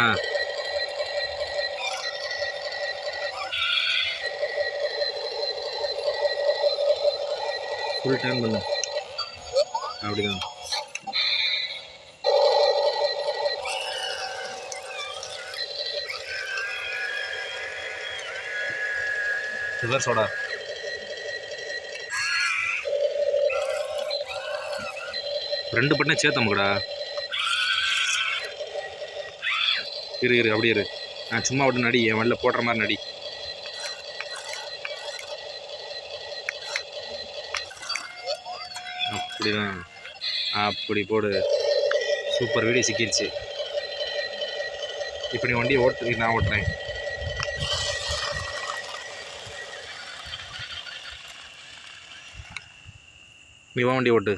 ஆ full turn பண்ணு. அப்படிதான். ரிவர்ஸோட 2 பட்டனை சேர்த்து அமுக்குடா. இரு அப்படியே இரு. நான் சும்மா விட்டு நடி, என் வண்டியில் போடுற மாதிரி நடி. அப்படிதான், அப்படி போடு. சூப்பர், வீடியோ சிக்கிடுச்சு. இப்போ நீ வண்டியை ஓட்டு, நான் ஓட்டுறேன். நீ வண்டி ஓட்டு.